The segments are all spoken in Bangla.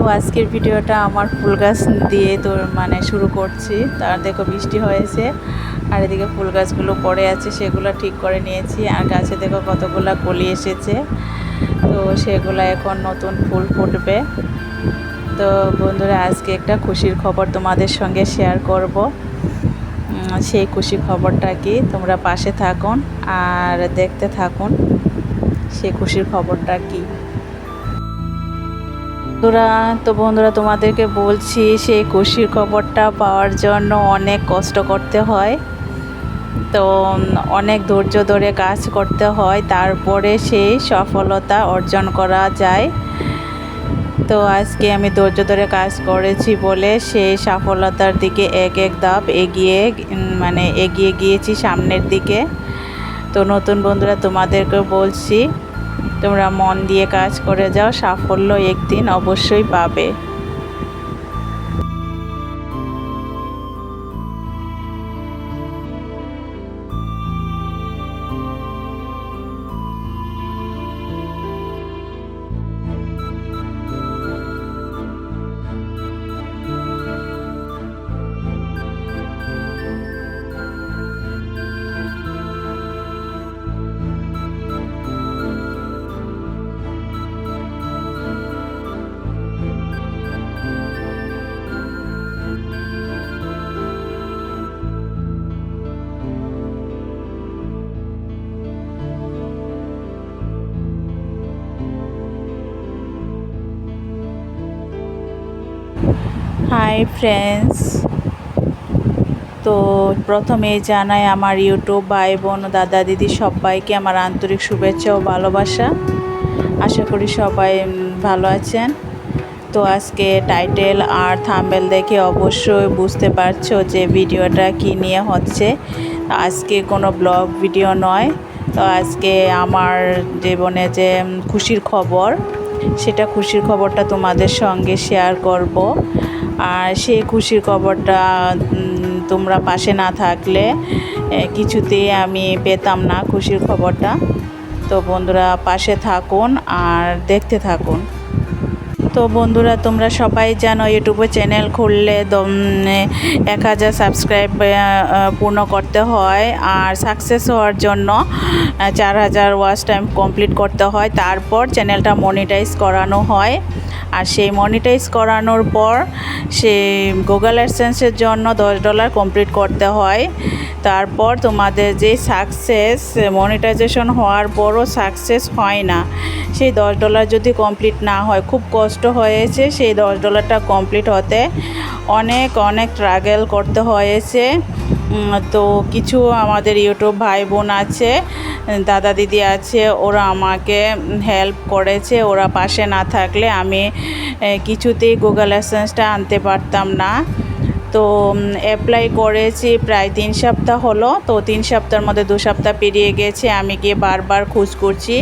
তো আজকের ভিডিওটা আমার ফুল গাছ দিয়ে তো শুরু করছি। তার দেখো বৃষ্টি হয়েছে আর এদিকে ফুল গাছগুলো পড়ে আছে, সেগুলো ঠিক করে নিয়েছি। আর গাছে দেখো কতগুলো কলি এসেছে, তো সেগুলো এখন নতুন ফুল ফুটবে। তো বন্ধুরা, আজকে একটা খুশির খবর তোমাদের সঙ্গে শেয়ার করব। সেই খুশি খবরটা কি, তোমরা পাশে থাকুন আর দেখতে থাকুন সেই খুশির খবরটা কি। বন্ধুরা তোমাদেরকে বলছি, সেই খুশির খবরটা পাওয়ার জন্য অনেক কষ্ট করতে হয়, তো অনেক ধৈর্য ধরে কাজ করতে হয়, তারপরে সেই সফলতা অর্জন করা যায়। তো আজকে আমি ধৈর্য ধরে কাজ করেছি বলে সেই সফলতার দিকে এক এক ধাপ এগিয়ে গিয়েছি সামনের দিকে। তো নতুন বন্ধুরা তোমাদেরকে বলছি, তোমরা মন দিয়ে কাজ করে যাও, সাফল্য একদিন অবশ্যই পাবে। হাই ফ্রেন্ডস, তো প্রথমেই জানাই আমার ইউটিউব ভাই বোন দাদা দিদি সবাইকে আমার আন্তরিক শুভেচ্ছা ও ভালোবাসা। আশা করি সবাই ভালো আছেন। তো আজকে টাইটেল আর থাম্বনেল দেখে অবশ্যই বুঝতে পারছো যে ভিডিওটা কী নিয়ে হচ্ছে। আজকে কোনো ব্লগ ভিডিও নয়, তো আজকে আমার জীবনে যে খুশির খবর, সেটা খুশির খবরটা তোমাদের সঙ্গে শেয়ার করব। আর সেই খুশির খবরটা তোমরা পাশে না থাকলে কিছুতেই আমি পেতাম না খুশির খবরটা। তো বন্ধুরা পাশে থাকুন আর দেখতে থাকুন। তো বন্ধুরা, তোমরা সবাই জানো ইউটিউবে চ্যানেল খুললে 1000 সাবস্ক্রাইব পূর্ণ করতে হয়, আর সাকসেস হওয়ার জন্য 4000 ওয়াচ টাইম কমপ্লিট করতে হয়, তারপর চ্যানেলটা মনিটাইজ করানো হয়। আর সেই মনিটাইজ করানোর পর সে গুগল অ্যাডসেন্সের জন্য $10 কমপ্লিট করতে হয়। তারপর তোমাদের যে সাকসেস, মনিটাইজেশন হওয়ার পরও সাকসেস হয় না, সেই $10 যদি কমপ্লিট না হয়, খুব কষ্ট হয়েছে সেই $10টা কমপ্লিট হতে, অনেক স্ট্রাগল করতে হয়েছে। তো কিছু আমাদের ইউটিউব ভাই বোন আছে, দাদা দিদি আছে, ওরা আমাকে হেল্প করেছে। ওরা পাশে না থাকলে আমি কিছুতেই গুগল অ্যাডসেন্সটা আনতে পারতাম না। তো অ্যাপ্লাই করেছি প্রায় 3 সপ্তাহ হলো। তো 3 সপ্তাহের মধ্যে 2 সপ্তাহ পেরিয়ে গেছে। আমি গিয়ে বারবার খোঁজ করছি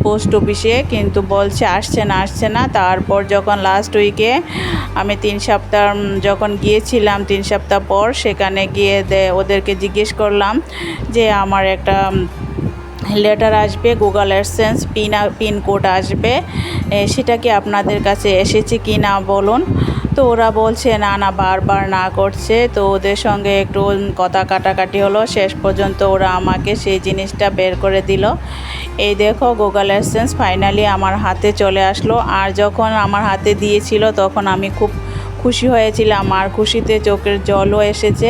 পোস্ট অফিসে, কিন্তু বলছে আসছে না। তারপর যখন লাস্ট উইকে আমি 3 সপ্তাহ যখন গিয়েছিলাম, 3 সপ্তাহ পর সেখানে গিয়ে ওদেরকে জিজ্ঞেস করলাম যে আমার একটা লেটার আসবে, গুগল অ্যাডসেন্স পিন কোড আসবে, সেটা কি আপনাদের কাছে এসেছে কি না বলুন। তো ওরা বলছে না, বারবার না করছে। তো ওদের সঙ্গে একটু কথা কাটাকাটি হলো, শেষ পর্যন্ত ওরা আমাকে সেই জিনিসটা বের করে দিল। এই দেখো গুগল অ্যাডসেন্স ফাইনালি আমার হাতে চলে আসলো। আর যখন আমার হাতে দিয়েছিল তখন আমি খুব খুশি হয়েছিলাম, আর খুশিতে চোখের জলও এসেছে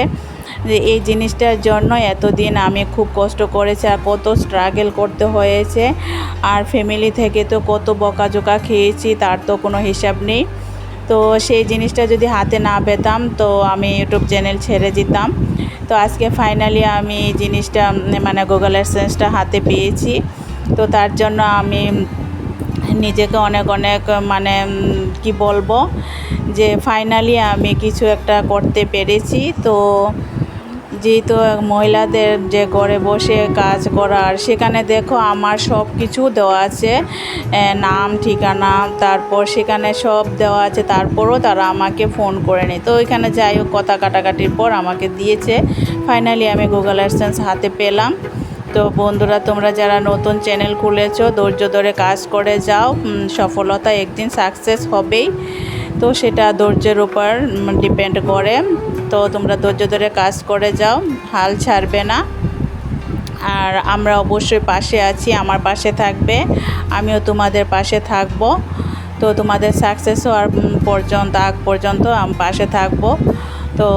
যে এই জিনিসটার জন্য এতদিন আমি খুব কষ্ট করেছি আর কত স্ট্রাগল করতে হয়েছে। আর ফ্যামিলি থেকে তো কত বকাঝোকা খেয়েছি, তার তো কোনো হিসাব নেই। তো সেই জিনিসটা যদি হাতে না পেতাম তো আমি ইউটিউব চ্যানেল ছেড়ে দিতাম। তো আজকে ফাইনালি আমি এই জিনিসটা গুগল অ্যাডসেন্সটা হাতে পেয়েছি। তো তার জন্য আমি নিজেকে অনেক কি বলবো, যে ফাইনালি আমি কিছু একটা করতে পেরেছি। তো যেহেতু মহিলাদের যে ঘরে বসে কাজ করার, সেখানে দেখো আমার সব কিছু দেওয়া আছে, নাম ঠিকানা, তারপর সেখানে সব দেওয়া আছে। তারপরও তারা আমাকে ফোন করে নেই। তো ওইখানে যাই হোক, কথা কাটাকাটির পর আমাকে দিয়েছে। ফাইনালি আমি গুগল অ্যাডসেন্স হাতে পেলাম। তো বন্ধুরা, তোমরা যারা নতুন চ্যানেল খুলেছো, ধৈর্য ধরে কাজ করে যাও, সফলতা একদিন সাকসেস হবেই। তো সেটা ধৈর্যের উপর ডিপেন্ড করে। তো তোমরা ধৈর্য ধরে কাজ করে যাও, হাল ছাড়বে না। আর আমরা অবশ্যই পাশে আছি, আমার পাশে থাকবে, আমিও তোমাদের পাশে থাকব। তো তোমাদের সাকসেস হওয়ার আগ পর্যন্ত আমি পাশে থাকব। তো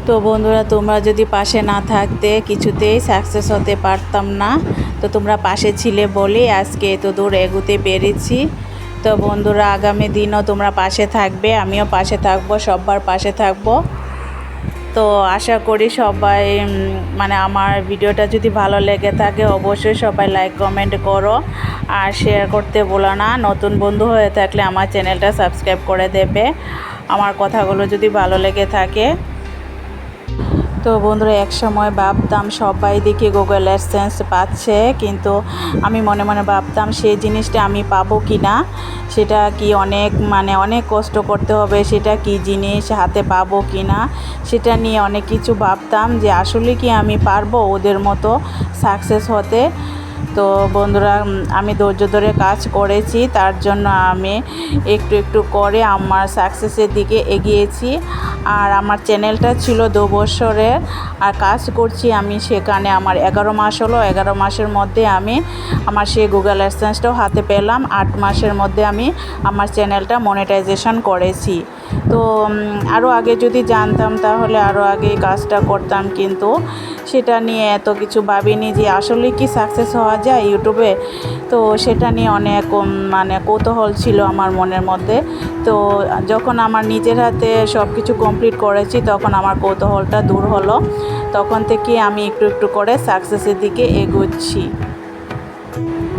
তো বন্ধুরা, তোমরা যদি পাশে না থাকতে কিছুতেই সাকসেস হতে পারতাম না। তো তোমরা পাশে ছিলে বলেই আজকে এত দূর এগোতে পেরেছি। তো বন্ধুরা, আগামী দিনও তোমরা পাশে থাকবে, আমিও পাশে থাকবো, সবার পাশে থাকবো। তো আশা করি সবাই আমার ভিডিওটা যদি ভালো লেগে থাকে অবশ্যই সবাই লাইক কমেন্ট করো আর শেয়ার করতে ভুলো না। নতুন বন্ধু হয়ে থাকলে আমার চ্যানেলটা সাবস্ক্রাইব করে দেবে আমার কথাগুলো যদি ভালো লেগে থাকে। তো বন্ধুরা, এক সময় ভাবতাম সবাই দেখি গুগল অ্যাডসেন্স পাচ্ছে, কিন্তু আমি মনে মনে ভাবতাম সেই জিনিসটা আমি পাবো কি না, সেটা কি অনেক কষ্ট করতে হবে, সেটা কি জিনিস হাতে পাবো কি না, সেটা নিয়ে অনেক কিছু ভাবতাম যে আসলে কি আমি পারবো ওদের মতো সাকসেস হতে। তো বন্ধুরা, আমি ধৈর্য ধরে কাজ করেছি, তার জন্য আমি একটু একটু করে আমার সাকসেসের দিকে এগিয়েছি। আর আমার চ্যানেলটা ছিল 2 বছরের, আর কাজ করছি আমি সেখানে আমার 11 মাস হলো। 11 মাসের মধ্যে আমি আমার সেই গুগল অ্যাডসেন্সটাও হাতে পেলাম। 8 মাসের মধ্যে আমি আমার চ্যানেলটা মনিটাইজেশন করেছি। তো আরও আগে যদি জানতাম তাহলে আরও আগে কাজটা করতাম, কিন্তু সেটা নিয়ে এত কিছু ভাবিনি যে আসলে কি সাকসেস হওয়া যায় ইউটিউবে। তো সেটা নিয়ে অনেক কৌতূহল ছিল আমার মনের মধ্যে। তো যখন আমার নিজের হাতে সব কিছু কমপ্লিট করেছি তখন আমার কৌতূহলটা দূর হলো। তখন থেকে আমি একটু একটু করে সাকসেসের দিকে এগোচ্ছি।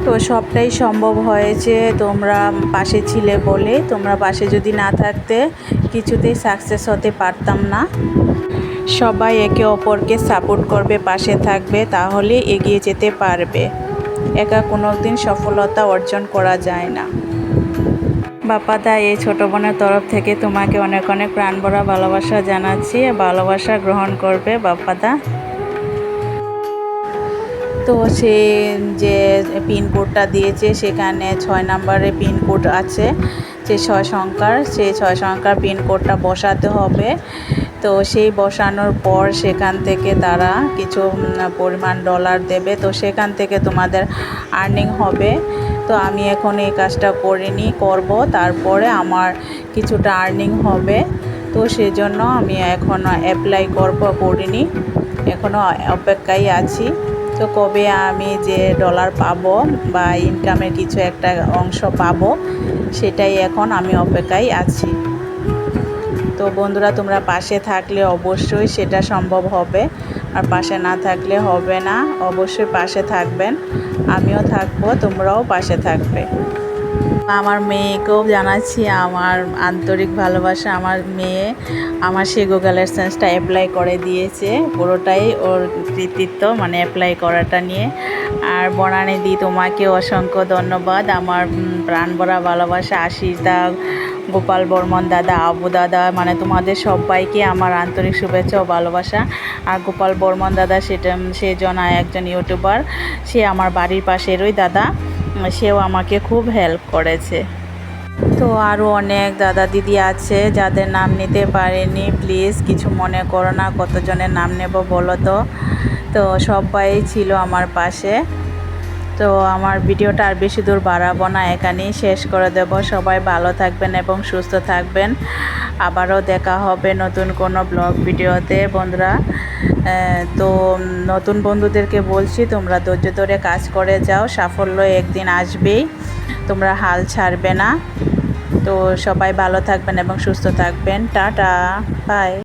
তো সবটাই সম্ভব হয়েছে তোমরা পাশে ছিলে বলে। তোমরা পাশে যদি না থাকতে কিছুতেই সাকসেস হতে পারতাম না। সবাই একে অপরকে সাপোর্ট করবে, পাশে থাকবে, তাহলে এগিয়ে যেতে পারবে। একা কোনো দিন সফলতা অর্জন করা যায় না। বাপ্পাদা, এই ছোটো বোনের তরফ থেকে তোমাকে অনেক অনেক প্রাণ ভরা ভালোবাসা জানাচ্ছি। ভালোবাসা গ্রহণ করবে বাপ্পাদা। তো সে যে পিনকোডটা দিয়েছে সেখানে 6 নম্বরে পিনকোড আছে, যে 6 সংখ্যার, সেই 6 সংখ্যার পিনকোডটা বসাতে হবে। তো সেই বসানোর পর সেখান থেকে তারা কিছু পরিমাণ ডলার দেবে। তো সেখান থেকে তোমাদের আর্নিং হবে। তো আমি এখন এই কাজটা করব, তারপরে আমার কিছুটা আর্নিং হবে। তো সেজন্য আমি এখনও অ্যাপ্লাই করিনি, এখনও অপেক্ষায় আছি। তো কবে আমি যে ডলার পাবো বা ইনকামের কিছু একটা অংশ পাবো, সেটাই এখন আমি অপেক্ষায় আছি। তো বন্ধুরা, তোমরা পাশে থাকলে অবশ্যই সেটা সম্ভব হবে, আর পাশে না থাকলে হবে না। অবশ্যই পাশে থাকবেন, আমিও থাকবো, তোমরাও পাশে থাকবে। আমার মেয়েকেও জানাচ্ছি আমার আন্তরিক ভালোবাসা। আমার মেয়ে আমার সেই গুগল অ্যাডসেন্সটা অ্যাপ্লাই করে দিয়েছে, পুরোটাই ওর কৃতিত্ব, অ্যাপ্লাই করাটা নিয়ে। আর বনানী দি, তোমাকে অসংখ্য ধন্যবাদ। আমার প্রাণ ভরা ভালোবাসা। আশিস দা, গোপাল বর্মন দাদা, আবু দাদা, তোমাদের সবাইকে আমার আন্তরিক শুভেচ্ছা ও ভালোবাসা। আর গোপাল বর্মন দাদা সে একজন ইউটিউবার, সে আমার বাড়ির পাশেরই দাদা, সেও আমাকে খুব হেল্প করেছে। তো আরও অনেক দাদা দিদি আছে যাদের নাম নিতে পারিনি, প্লিজ কিছু মনে করো না। কতজনের নাম নেব বলো তো। তো সবাই ছিল আমার পাশে। তো আমার ভিডিওটা আর বেশি দূর বাড়াবো না, এখানেই শেষ করে দেব। সবাই ভালো থাকবেন এবং সুস্থ থাকবেন। আবারও দেখা হবে নতুন কোনো ব্লগ ভিডিওতে বন্ধুরা। তো নতুন বন্ধুদেরকে বলছি, তোমরা ধৈর্য ধরে কাজ করে যাও, সাফল্য একদিন আসবেই, তোমরা হাল ছাড়বে না। তো সবাই ভালো থাকবেন এবং সুস্থ থাকবেন। Tata, by.